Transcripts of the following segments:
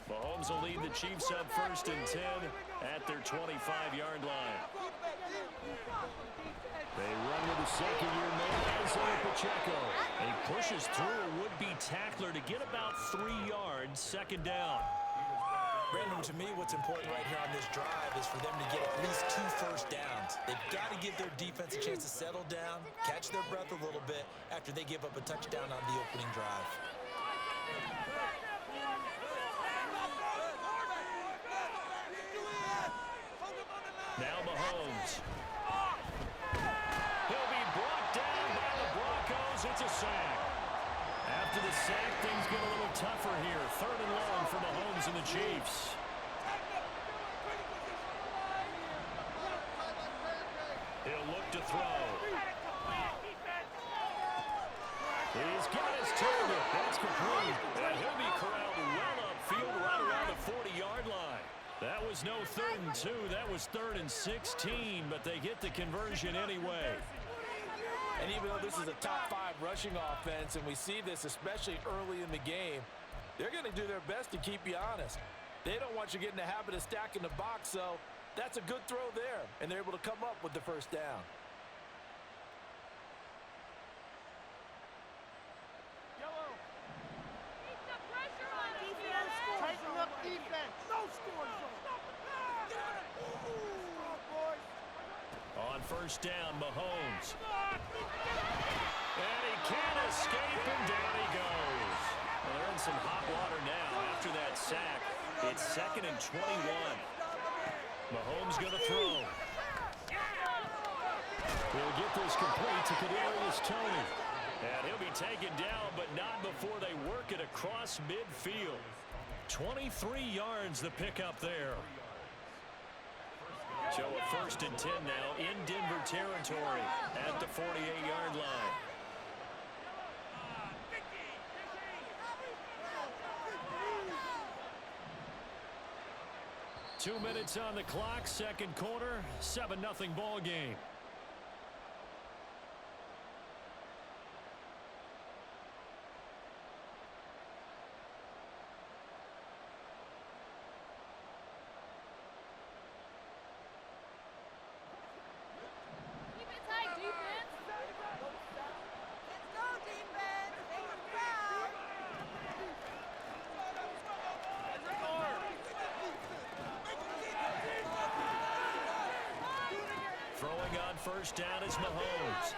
Mahomes will lead the Chiefs up 1st and 10 at their 25-yard line. They run with the second-year man, Isaiah Pacheco. He pushes through a would-be tackler to get about 3 yards, 2nd down. Brandon, to me, what's important right here on this drive is for them to get at least 2 first downs. They've got to give their defense a chance to settle down, catch their breath a little bit after they give up a touchdown on the opening drive. Now Mahomes. He'll be brought down by the Broncos. It's a sack. After the sack, things get a little tougher here. 3rd and long for Mahomes and the Chiefs. He'll look to throw. He's got his target. That's complete. And he'll be corralled well upfield right around the 40-yard line. That was no 3rd and 2. That was 3rd and 16, but they get the conversion anyway. And even though this is a top 5 rushing offense, and we see this especially early in the game, they're going to do their best to keep you honest. They don't want you to get in the habit of stacking the box, so that's a good throw there, and they're able to come up with the 1st down. Tighten up defense. No score zone. On 1st down, Mahomes. And he can't escape, and down he goes. Well, they're in some hot water now after that sack. It's 2nd and 21. Mahomes going to throw. He'll get this complete to Kadarius Toney. And he'll be taken down, but not before they work it across midfield. 23 yards the pickup there. So a 1st and 10 now in Denver territory at the 48-yard line. Two minutes on the clock, 2nd quarter, 7-0 ball game. Throwing on 1st down is Mahomes.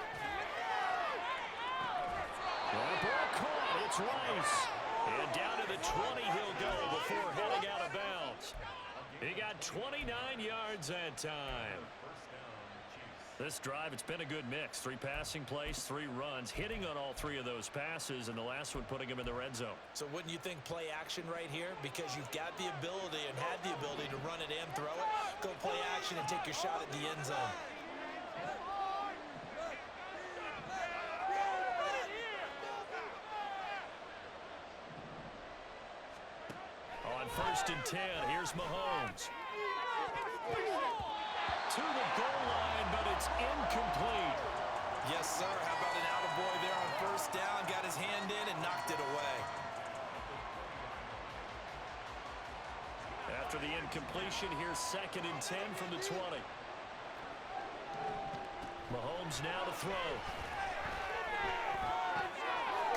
The ball caught. It's Rice. And down to the 20 he'll go before heading out of bounds. He got 29 yards that time. This drive, it's been a good mix. 3 passing plays, 3 runs, hitting on all 3 of those passes, and the last one putting him in the red zone. So wouldn't you think play action right here? Because you've got the ability and had the ability to run it and throw it. Go play action and take your shot at the end zone. On 1st and 10, here's Mahomes. To the goal line, but it's incomplete. Yes, sir. How about an attaboy there on 1st down? Got his hand in and knocked it away. After the incompletion, here's 2nd and 10 from the 20. Mahomes now to throw.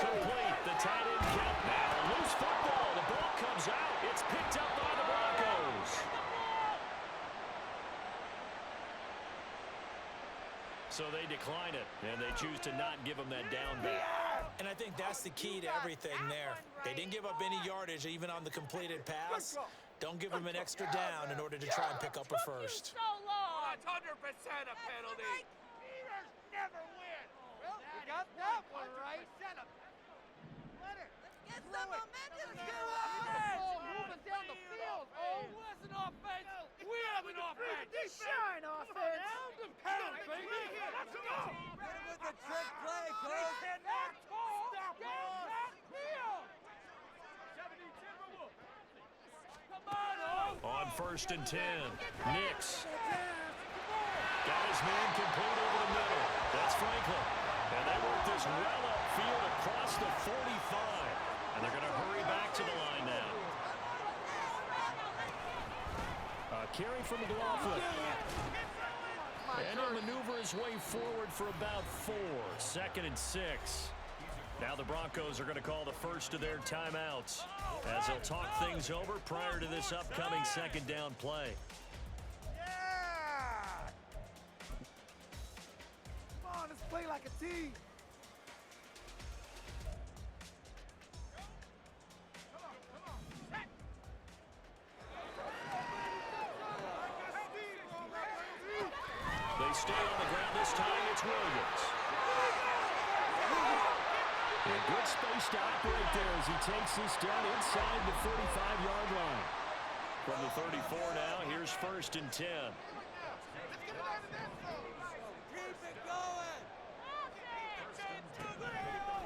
Complete. The tight end count now. Loose football. The ball comes out. It's picked up by the Broncos. So they decline it, and they choose to not give him that down back. And I think that's the key to everything there. They didn't give up any yardage even on the completed pass. Don't give them an extra down in order to try and pick up a 1st. That's 100% a penalty. Beaters never win. Well, we got that one right. Let it. Let's get some momentum. Let's get moving down the field. Oh, where's an offense? We have an offense. Shine offense. Round and pound, baby. Let's go. Get him with the trick play, coach. That tall. Stop that field. 72. Come on, On 1st and 10, Nix. Got his man complete over the middle. That's Franklin. And they work this well upfield across the 45. And they're going to hurry back to the line now. carry from McLaughlin. And he'll maneuver his way forward for about 4. 2nd and 6. Now the Broncos are going to call the first of their timeouts as they'll talk things over prior to this upcoming 2nd down play. Yeah! Come on, let's play like a team. They stay on the ground this time. It's Williams. A good space to operate there as he takes this down inside the 35-yard line. From the 34 now, here's 1st and 10.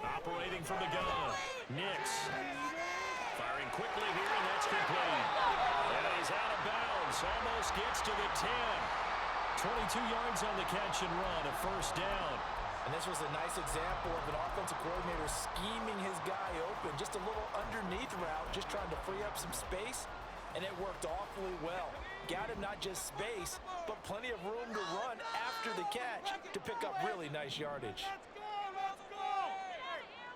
Operating from the gun. Nix. Firing quickly here, and that's complete. And he's out of bounds. Almost gets to the 10. 22 yards on the catch and run, a 1st down. And this was a nice example of an offensive coordinator scheming his guy open. Just a little underneath route, just trying to free up some space, and it worked awfully well. Got him not just space, but plenty of room to run after the catch to pick up really nice yardage. Let's go!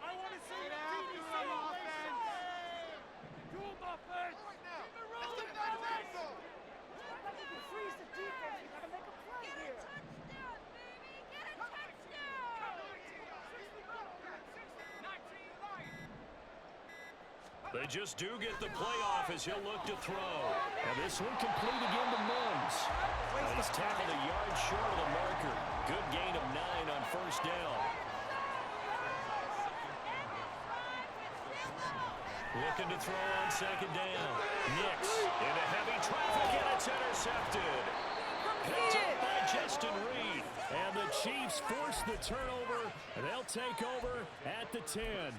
I want to see that do some offense. Do offense. Let's get it out of that zone. I think you freeze the defense. You gotta make a play here. They just do get the playoff as he'll look to throw. And this one complete again to Munns. And he's tackled a yard short of the marker. Good gain of 9 on 1st down. Looking to throw on 2nd down. Nix into heavy traffic, and it's intercepted. Picked up by Justin Reed. And the Chiefs force the turnover, and they'll take over at the 10.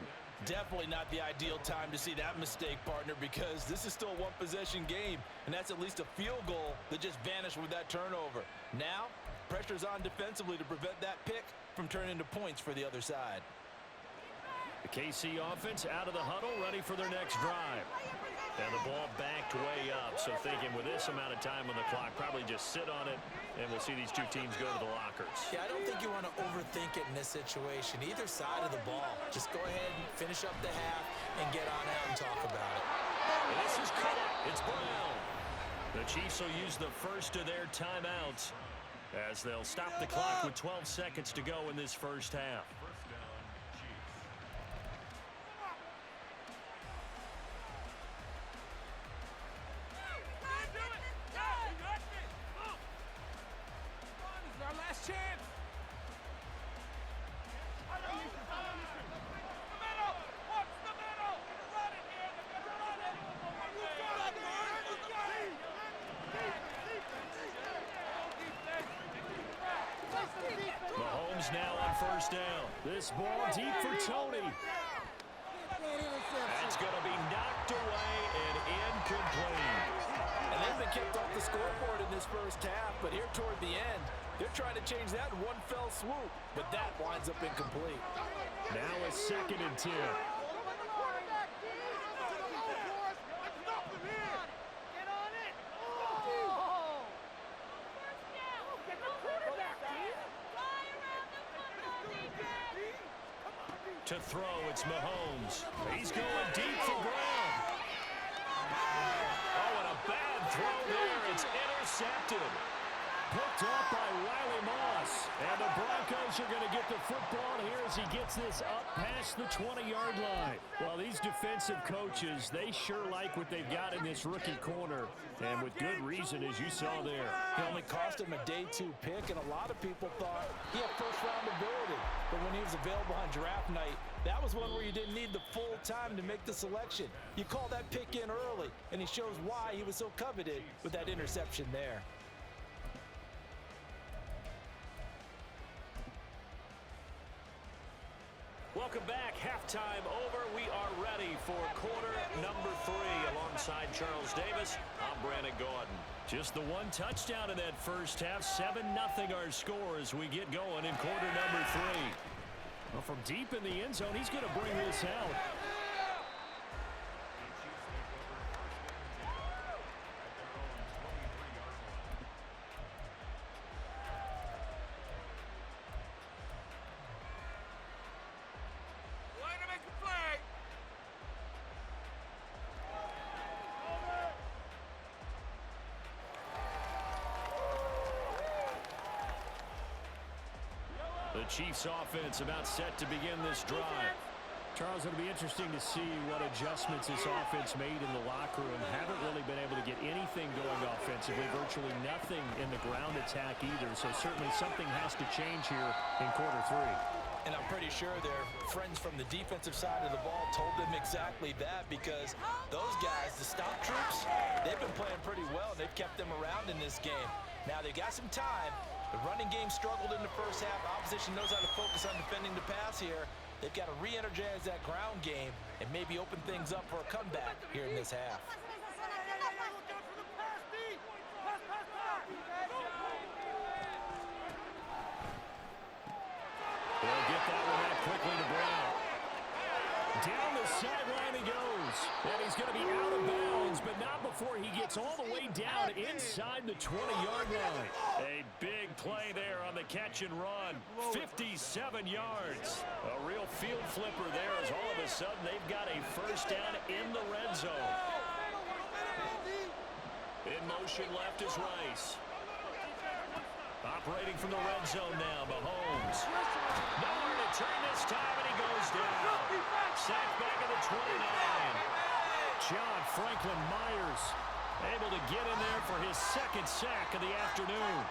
Definitely not the ideal time to see that mistake, partner, because this is still a one-possession game, and that's at least a field goal that just vanished with that turnover. Now, pressure's on defensively to prevent that pick from turning into points for the other side. The KC offense out of the huddle, ready for their next drive. And the ball backed way up, so thinking with this amount of time on the clock, probably just sit on it, and we'll see these two teams go to the lockers. Yeah, I don't think you want to overthink it in this situation. Either side of the ball. Just go ahead and finish up the half and get on out and talk about it. And this is caught. It's Brown. The Chiefs will use the first of their timeouts as they'll stop the clock with 12 seconds to go in this 1st half. Now on 1st down. This ball deep for Tony. That's going to be knocked away and incomplete. And they've been kicked off the scoreboard in this 1st half, but here toward the end, they're trying to change that in one fell swoop, but that winds up incomplete. Now a 2nd and 10. To throw, it's Mahomes. He's going deep for Brown. Oh, and a bad throw there. It's intercepted. Picked off by Riley Moss. And the Broncos are going to get the football here as he gets this up past the 20-yard line. Well, these defensive coaches, they sure like what they've got in this rookie corner. And with good reason, as you saw there. It only cost him a day 2 pick, and a lot of people thought he had 1st-round ability. But when he was available on draft night, that was one where you didn't need the full time to make the selection. You call that pick in early, and he shows why he was so coveted with that interception there. Welcome back. Halftime over. We are ready for quarter number 3. Alongside Charles Davis, I'm Brandon Gordon. Just the one touchdown in that 1st half. 7-0 our score as we get going in quarter number 3. Well, from deep in the end zone, he's going to bring this out. The Chiefs offense about set to begin this drive. Charles, it'll be interesting to see what adjustments this offense made in the locker room. Haven't really been able to get anything going offensively, virtually nothing in the ground attack either. So certainly something has to change here in quarter three. And I'm pretty sure their friends from the defensive side of the ball told them exactly that, because those guys, the stop troops, they've been playing pretty well. They've kept them around in this game. Now they got some time. The running game struggled in the first half. Opposition knows how to focus on defending the pass here. They've got to re-energize that ground game and maybe open things up for a comeback here in this half. They'll get that one out quickly to Brown. Down the sideline he goes. And he's going to be out of bounds, but not before he gets all the way down inside the 20-yard line. A big play there on the catch and run. 57 yards. A real field flipper there, as all of a sudden they've got a first down in the red zone. In motion left is Rice. Operating from the red zone now, Mahomes. Nowhere to turn this time, and he goes down. Sacked back at the 29. John Franklin Myers able to get in there for his second sack of the afternoon.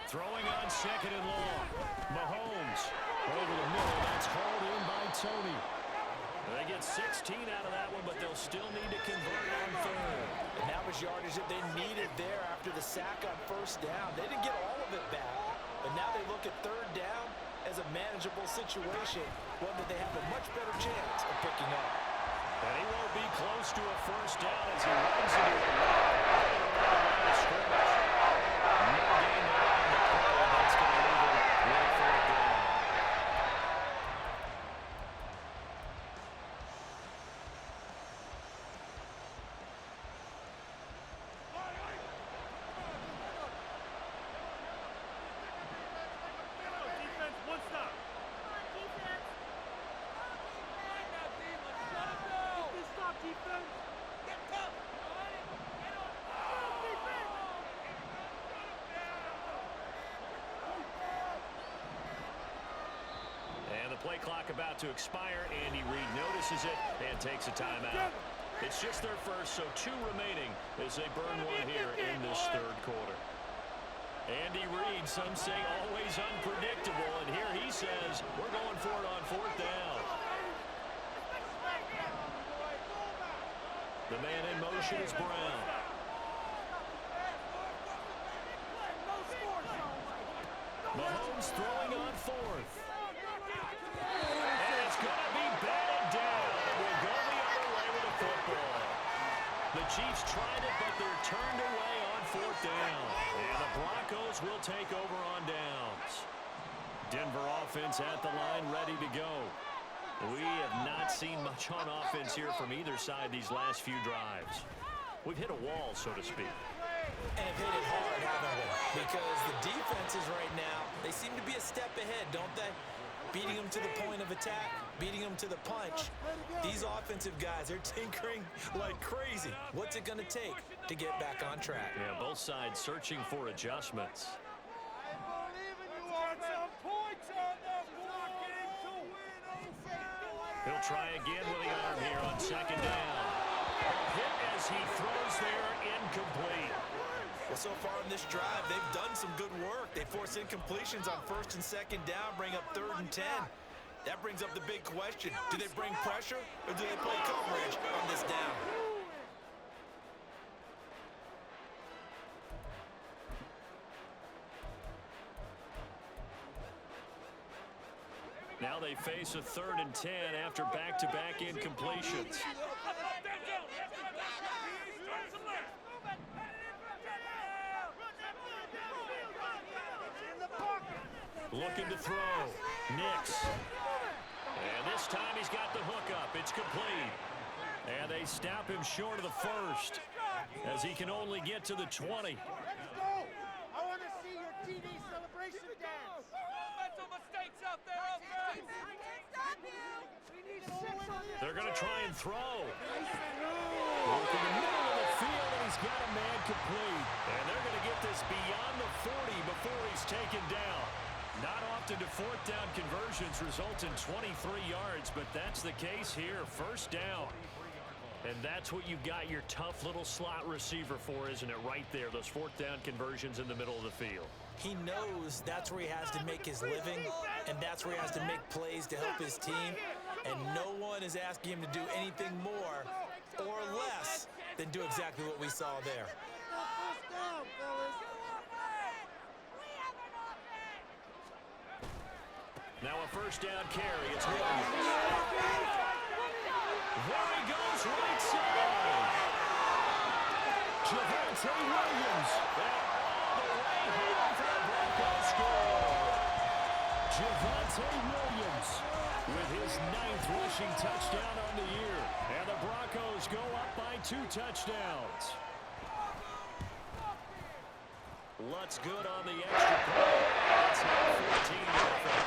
Throwing on second and long. Mahomes over the middle. That's hauled in by Tony. They get 16 out of that one, but they'll still need to convert on third. And that was yardage that they needed there after the sack on first down. They didn't get all of it back, but now they look at third down as a manageable situation, one that they have a much better chance of picking up. And he won't be close to a first down as he runs into a line of scrimmage. No gain there on the play, and that's going to leave him with a fourth down. Play clock about to expire. Andy Reid notices it and takes a timeout. It's just their first, so 2 remaining as they burn one here in this third quarter. Andy Reid, some say always unpredictable, and here he says we're going for it on fourth down. The man in motion is Brown. Mahomes throwing on fourth. And it's going to be batted down. We'll go the other way with the football. The Chiefs tried it, but they're turned away on fourth down. And the Broncos will take over on downs. Denver offense at the line, ready to go. We have not seen much on offense here from either side these last few drives. We've hit a wall, so to speak. And have hit it hard, haven't we? Because the defenses right now, they seem to be a step ahead, don't they? Beating them to the point of attack, beating them to the punch. These offensive guys, they're tinkering like crazy. What's it going to take to get back on track? Yeah, both sides searching for adjustments. He'll try again with the arm here on second down. Hit as he throws there, incomplete. Well, so far in this drive, they've done some good work. They force incompletions on first and second down, bring up 3rd and 10. That brings up the big question. Do they bring pressure, or do they play coverage on this down? Now they face a 3rd and 10 after back-to-back incompletions. Looking to throw. Nix. And this time he's got the hook up. It's complete. And they stop him short of the first as he can only get to the 20. Let's go! I want to see your TV celebration dance. Mental mistakes out there, okay? I can't stop you. We need 6 on this. They're going to try and throw. Both in the got a man complete. And they're going to get this beyond the 40 before he's taken down. Not often do fourth down conversions result in 23 yards, but that's the case here. First down. And that's what you got your tough little slot receiver for, isn't it? Right there, those fourth down conversions in the middle of the field. He knows that's where he has to make his living, and that's where he has to make plays to help his team. And no one is asking him to do anything more or less than do exactly what we saw there. Now a first down carry. It's Williams. There he goes, right side. Javonte Williams. All the way home for the Broncos score. Javonte Williams with his 9th rushing touchdown on the year. And the Broncos go up by 2 touchdowns. Lutz good on the extra point. That's now 14 nothing.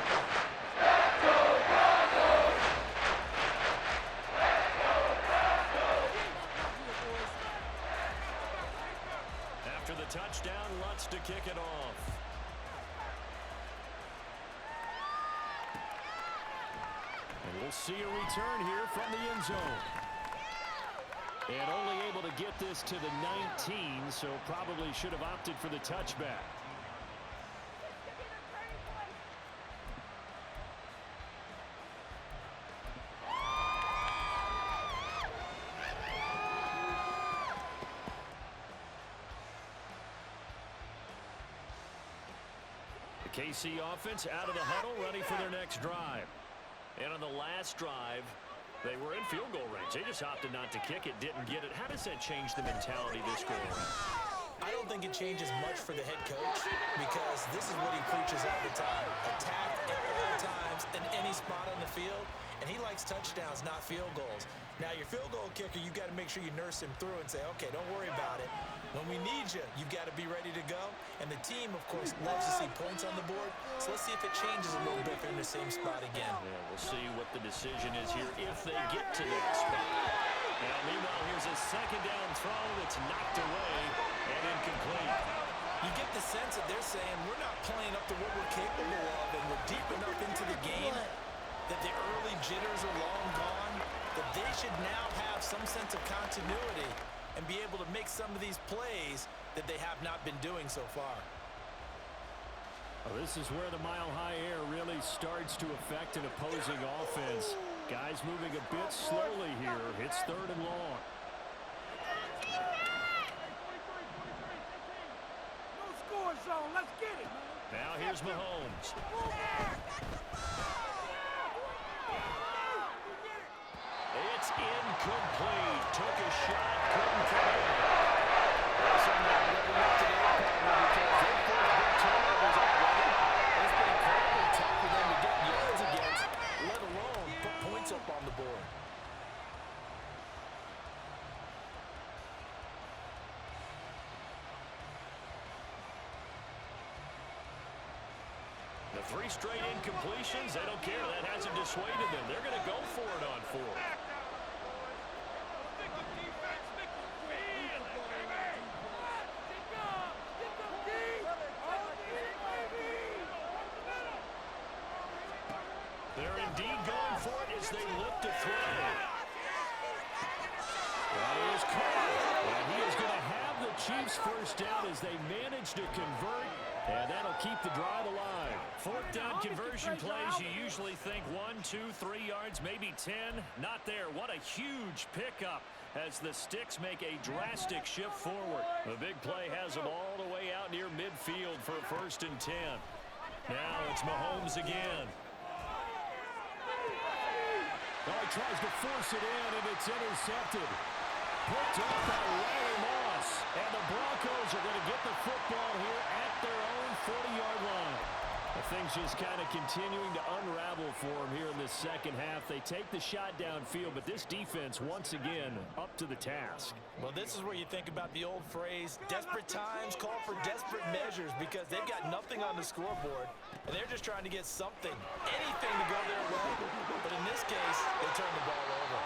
After the touchdown, Lutz to kick it off. And we'll see a return here from the end zone. And only able to get this to the 19, so probably should have opted for the touchback. The KC offense out of the huddle, ready for their next drive. And on the last drive, they were in field goal range. They just opted not to kick it, didn't get it. How does that change the mentality this go around? I don't think it changes much for the head coach because this is what he preaches all the time. Attack at all times in any spot on the field, and he likes touchdowns, not field goals. Now, your field goal kicker, you've got to make sure you nurse him through and say, okay, don't worry about it. When we need you, you've got to be ready to go. And the team, of course, loves to see points on the board. So let's see if it changes a little bit if they're in the same spot again. Yeah, we'll see what the decision is here if they get to that spot. Now, meanwhile, here's a second down throw that's knocked away and incomplete. You get the sense that they're saying we're not playing up to what we're capable of, and we're deep enough into the game that the early jitters are long gone, that they should now have some sense of continuity and be able to make some of these plays that they have not been doing so far. Well, this is where the mile-high air really starts to affect an opposing offense. Guys moving a bit slowly here. It's 3rd and long. No score zone. Let's get it. Now here's Mahomes. It's incomplete. Took a shot, couldn't connect. So now they're up to the impact because they forced big turnovers already. It's been incredibly tough for them to get yards against, let alone put points up on the board. The 3 straight incompletions, they don't care. That hasn't dissuaded them. They're going to go for it on 4th. They're indeed going for it as they look to throw. That is caught. And he is going to have the Chiefs first down as they manage to convert. And that'll keep the drive alive. 4th down conversion plays, you usually think 1, 2, 3 yards, maybe 10. Not there. What a huge pickup as the Sticks make a drastic shift forward. The big play has them all the way out near midfield for 1st and 10. Now it's Mahomes again. Oh, he tries to force it in, and it's intercepted. Picked off by Riley Moss. And the Broncos are going to get the football here at their own 40-yard line. Things just kind of continuing to unravel for them here in this second half. They take the shot downfield, but this defense, once again, up to the task. Well, this is where you think about the old phrase, desperate times call for desperate measures, because they've got nothing on the scoreboard, and they're just trying to get something, anything to go their way. But in this case, they turn the ball over.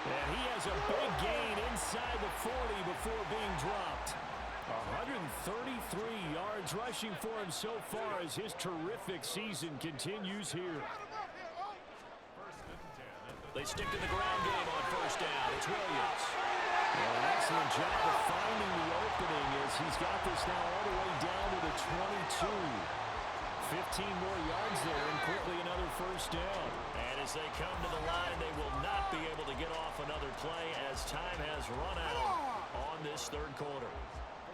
And he has a big gain inside the 40 before being dropped. 133 yards rushing for him so far as his terrific season continues here. They stick to the ground game on first down. It's Williams. An excellent job of finding the opening as he's got this now all the way down to the 22. 15 more yards there and quickly another first down. And as they come to the line, they will not be able to get off another play as time has run out on this third quarter.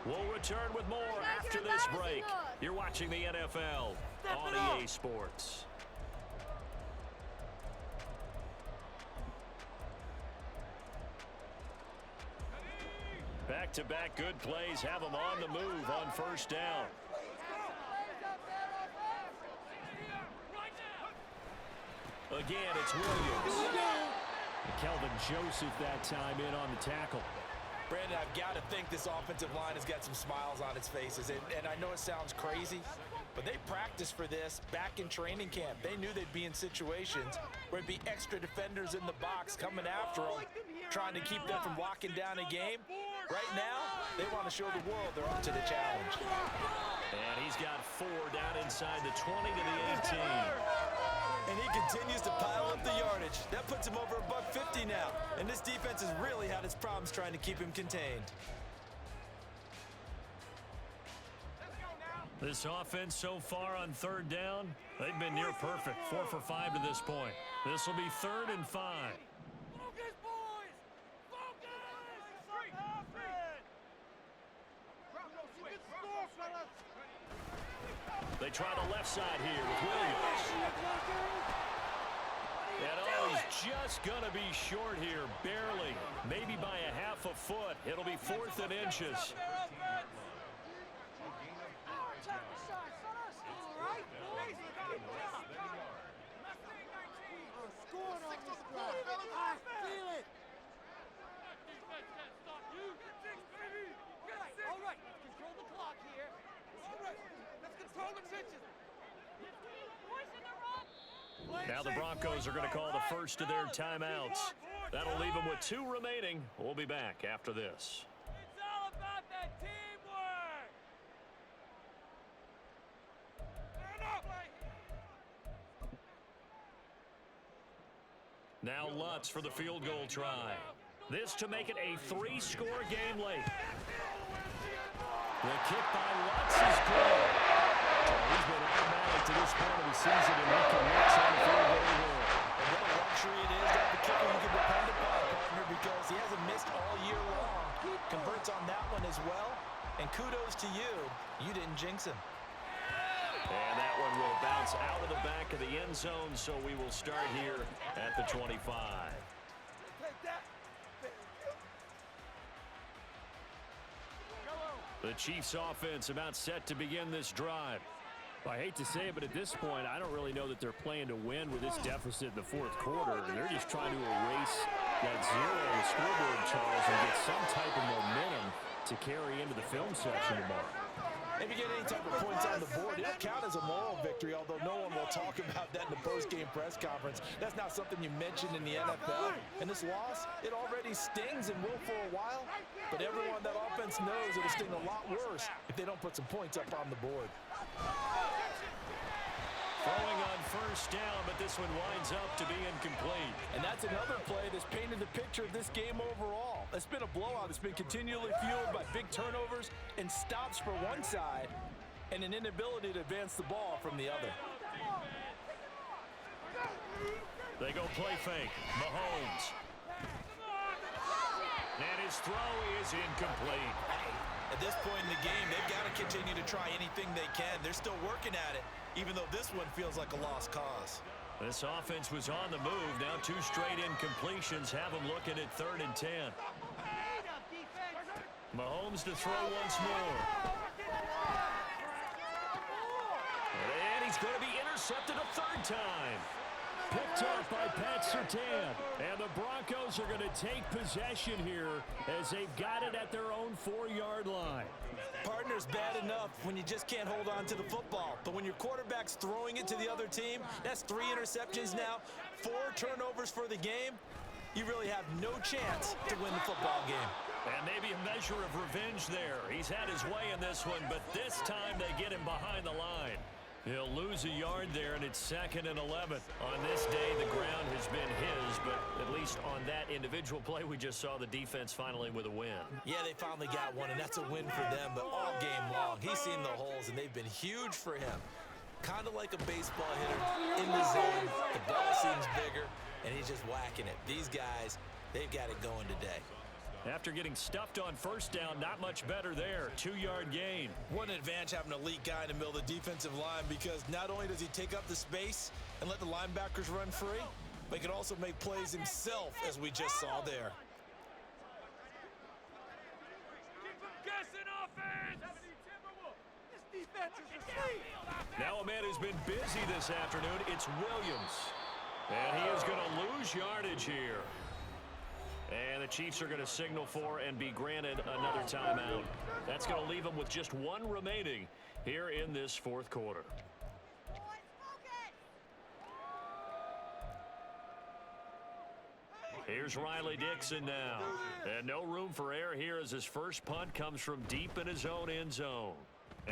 We'll return with more after this break. You're watching the NFL on EA Sports. Back-to-back good plays have them on the move on first down. Again, it's Williams. Kelvin Joseph that time in on the tackle. Brandon, I've got to think this offensive line has got some smiles on its faces. And I know it sounds crazy, but they practiced for this back in training camp. They knew they'd be in situations where it'd be extra defenders in the box coming after them, trying to keep them from locking down a game. Right now, they want to show the world they're up to the challenge. And he's got 4 down inside the 20 to the 18. And he continues to pile up the yardage. That puts him over $150 now. And this defense has really had its problems trying to keep him contained. This offense so far on third down, they've been near perfect. 4 for 5 to this point. This will be 3rd and 5. Focus, boys! Focus! They try the left side here with Williams. And he's just going to be short here, barely. Maybe by a half a foot. It'll be 4th and inches. Now the Broncos are going to call the first of their timeouts. That'll leave them with 2 remaining. We'll be back after this. It's all about that teamwork. Now Lutz for the field goal try. This to make it a 3-score game late. The kick by Lutz is good. He's been automatic to this point of the season and he connects on the field goal here. And what a luxury it is to have the kicker you can depend upon, partner, because he hasn't missed all year long. Converts on that one as well. And kudos to you. You didn't jinx him. And that one will bounce out of the back of the end zone, so we will start here at the 25. The Chiefs offense about set to begin this drive. I hate to say it, but at this point, I don't really know that they're playing to win with this deficit in the 4th quarter. They're just trying to erase that 0 on the scoreboard, Charles, and get some type of momentum to carry into the film section tomorrow. If you get any type of points on the board, it'll count as a moral victory, although no one will talk about that in the post-game press conference. That's not something you mentioned in the NFL. And this loss, it already stings and will for a while, but everyone that offense knows it'll sting a lot worse if they don't put some points up on the board. Throwing on first down, but this one winds up to be incomplete. And that's another play that's painted the picture of this game overall. It's been a blowout. It's been continually fueled by big turnovers and stops for one side and an inability to advance the ball from the other. They go play fake. Mahomes. And his throw is incomplete. At this point in the game, they've got to continue to try anything they can. They're still working at it, even though this one feels like a lost cause. This offense was on the move. Now 2 straight incompletions have them looking at 3rd and 10. Mahomes to throw once more. And he's going to be intercepted a 3rd time. Picked up by Pat Surtain. And the Broncos are going to take possession here as they've got it at their own 4-yard line. Partner's bad enough when you just can't hold on to the football. But when your quarterback's throwing it to the other team, that's 3 interceptions now, 4 turnovers for the game. you really have no chance to win the football game. And maybe a measure of revenge there. He's had his way in this one, but this time they get him behind the line. He'll lose a yard there, and it's 2nd and 11. On this day, the ground has been his, but at least on that individual play, we just saw the defense finally with a win. Yeah, they finally got one, and that's a win for them, but all game long, he's seen the holes, and they've been huge for him. Kind of like a baseball hitter in the zone. The ball seems bigger, and he's just whacking it. These guys, they've got it going today. After getting stuffed on first down, not much better there. 2-yard gain. What an advantage having an elite guy in the middle of the defensive line, because not only does he take up the space and let the linebackers run free, but he can also make plays himself, as we just saw there. This defense is asleep. Now a man who's been busy this afternoon, it's Williams. And he is going to lose yardage here. And the Chiefs are going to signal for and be granted another timeout. That's going to leave them with just one remaining here in this 4th quarter. Here's Riley Dixon now. And no room for error here as his first punt comes from deep in his own end zone.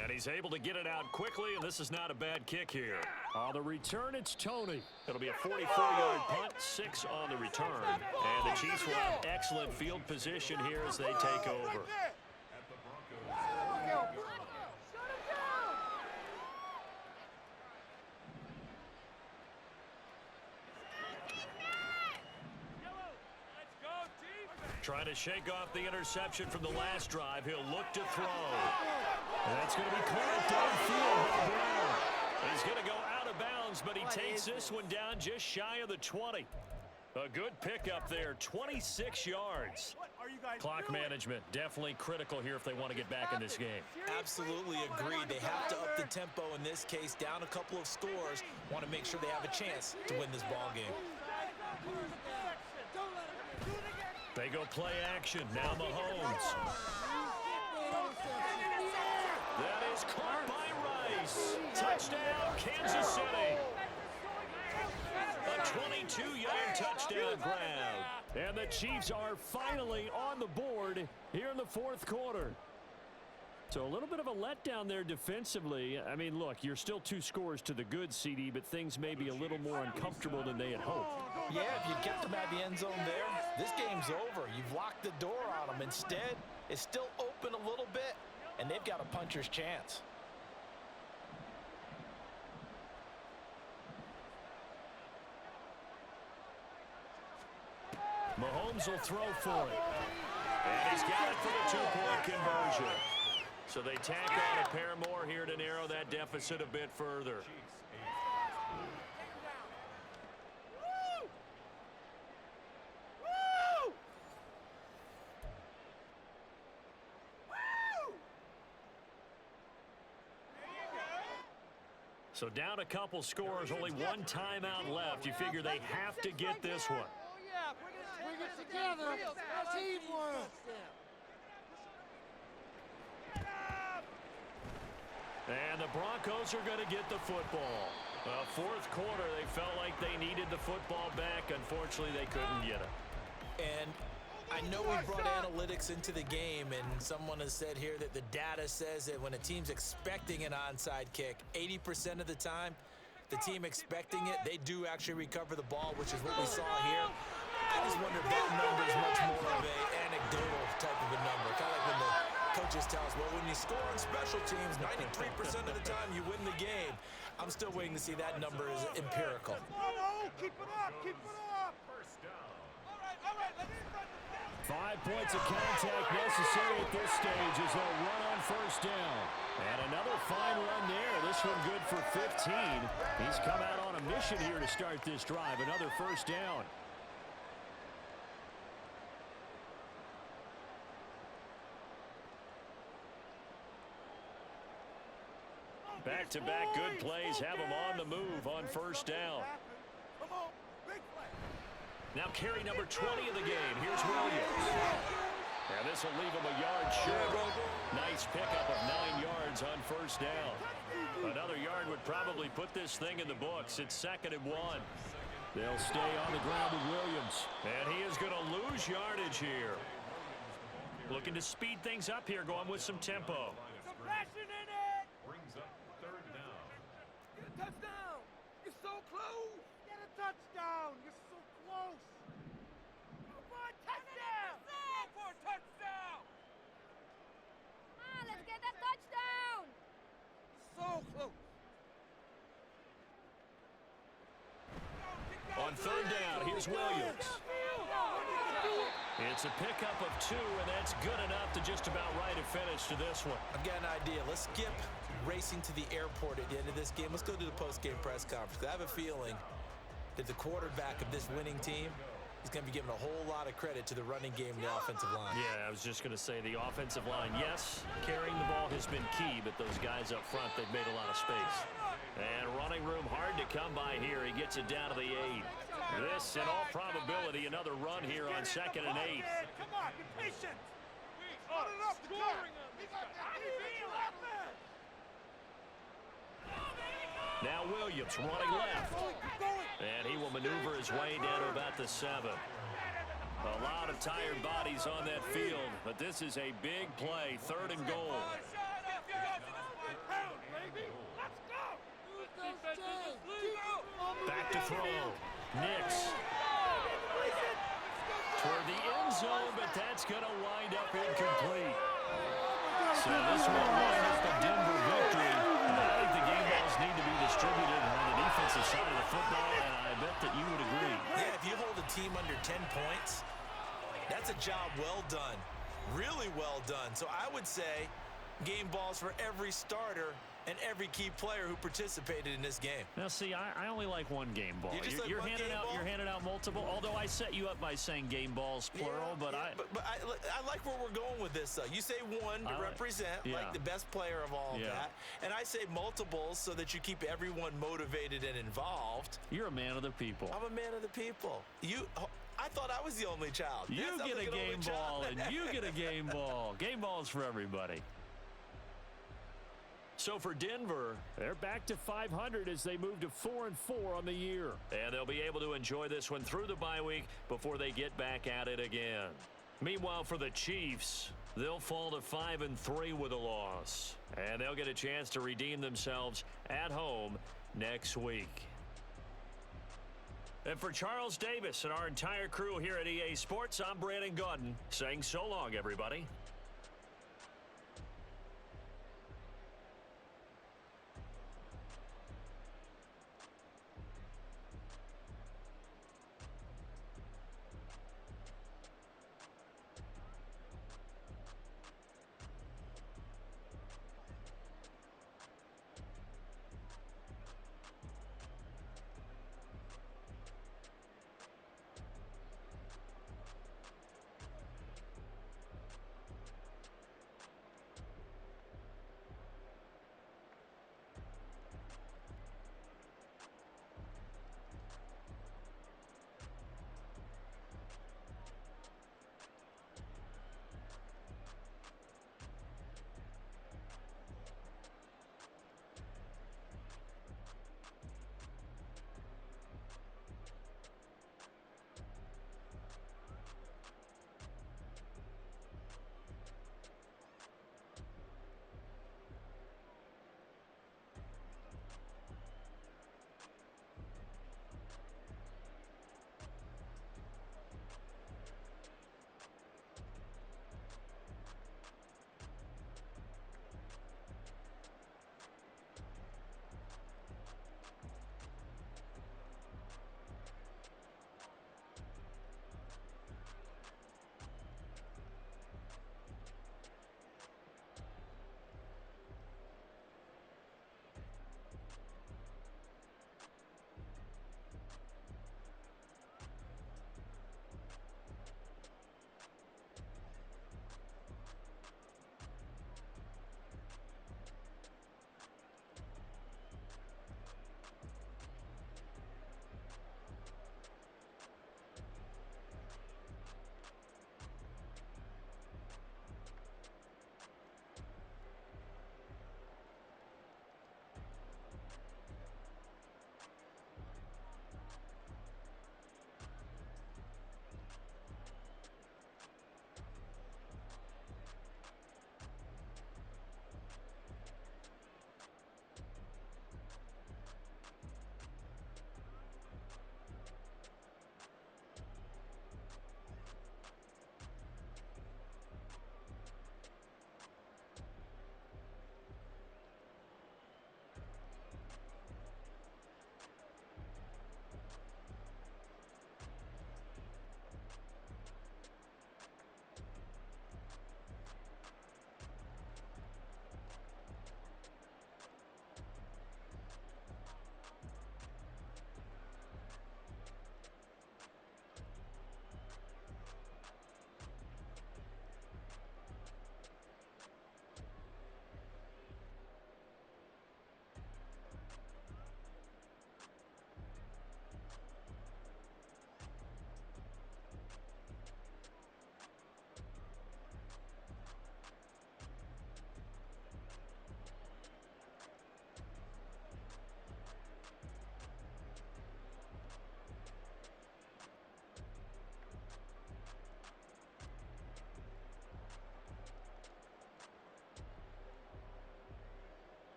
And he's able to get it out quickly, and this is not a bad kick here. On the return, it's Tony. It'll be a 44-yard punt, 6 on the return. And the Chiefs will have excellent field position here as they take over. Trying to shake off the interception from the last drive. He'll look to throw. And that's going to be caught downfield by Brown. He's going to go out of bounds, but he takes this one down just shy of the 20. A good pickup there, 26 yards. Clock management, definitely critical here if they want to get back in this game. Absolutely agreed. They have to up the tempo in this case, down a couple of scores. Want to make sure they have a chance to win this ball game. They go play action. Now Mahomes. That is caught by Rice. Touchdown, Kansas City. A 22-yard touchdown grab. And the Chiefs are finally on the board here in the 4th quarter. So a little bit of a letdown there defensively. I mean, look, you're still 2 scores to the good, CD, but things may be a little more uncomfortable than they had hoped. Yeah, if you kept them at the end zone there, this game's over. You've locked the door on them. Instead, it's still open a little bit, and they've got a puncher's chance. Mahomes will throw for it. And he's got it for the 2-point conversion. So they tack on a pair more here to narrow that deficit a bit further. So down a couple scores, only one timeout left. You figure they have to get this one. Bring it together. Teamwork. And the Broncos are going to get the football. 4th quarter, they felt like they needed the football back. Unfortunately, they couldn't get it. And I know we brought analytics into the game, and someone has said here that the data says that when a team's expecting an onside kick, 80% of the time, the team expecting it, they do actually recover the ball, which is what we saw here. I just wonder if that number is much more of an anecdotal type of a number. Kind of like when the coaches tell us, well, when you score on special teams, 93% of the time you win the game. I'm still waiting to see that number is empirical. Keep it up, keep it up. 5 points of contact necessary at this stage as they'll run on first down. And another fine run there. This one good for 15. He's come out on a mission here to start this drive. Another first down. Back-to-back good plays have him on the move on first down. Now carry number 20 of the game. Here's Williams. And this will leave him a yard short. Nice pickup of 9 yards on first down. Another yard would probably put this thing in the books. It's 2nd and 1. They'll stay on the ground with Williams. And he is going to lose yardage here. Looking to speed things up here, going with some tempo. Some passion in it. Brings up third down. Get a touchdown. You're so close. Get a touchdown. You're so close. Go for a touchdown. Go for a touchdown. Come on, let's get that touchdown. So close. On third down, here's Williams. It's a pickup of 2, and that's good enough to just about write a finish to this one. I've got an idea. Let's skip racing to the airport at the end of this game. Let's go to the post-game press conference. I have a feeling that the quarterback of this winning team is going to be given a whole lot of credit to the running game and the offensive line. Yeah, I was just going to say the offensive line, yes, carrying the ball has been key, but those guys up front, they've made a lot of space. And running room hard to come by here. He gets it down to the 8. This, in all probability, another run here on 2nd and 8. Come on, be patient. Put it up, scoring. Now Williams running left. And he will maneuver his way down to about the 7. A lot of tired bodies on that field, but this is a big play, 3rd and goal. Back to throw. Nix. Toward the end zone, but that's going to wind up incomplete. So this will wind up a Denver victory. I think the game balls need to be distributed on the defensive side of the football, and I bet that you would agree. Yeah, if you hold a team under 10 points, that's a job well done. Really well done. So I would say game balls for every starter and every key player who participated in this game. Now, see, I only like one game ball. You're handing out multiple, although I set you up by saying game balls, plural, but I like where we're going with this, though. You say one to represent, like the best player of all of that, and I say multiples so that you keep everyone motivated and involved. You're a man of the people. I'm a man of the people. I thought I was the only child. You get a game ball, and you get a game ball. Game balls for everybody. So for Denver, they're back to 500 as they move to 4-4 on the year. And they'll be able to enjoy this one through the bye week before they get back at it again. Meanwhile, for the Chiefs, they'll fall to 5-3 with a loss. And they'll get a chance to redeem themselves at home next week. And for Charles Davis and our entire crew here at EA Sports, I'm Brandon Gaudin saying so long, everybody.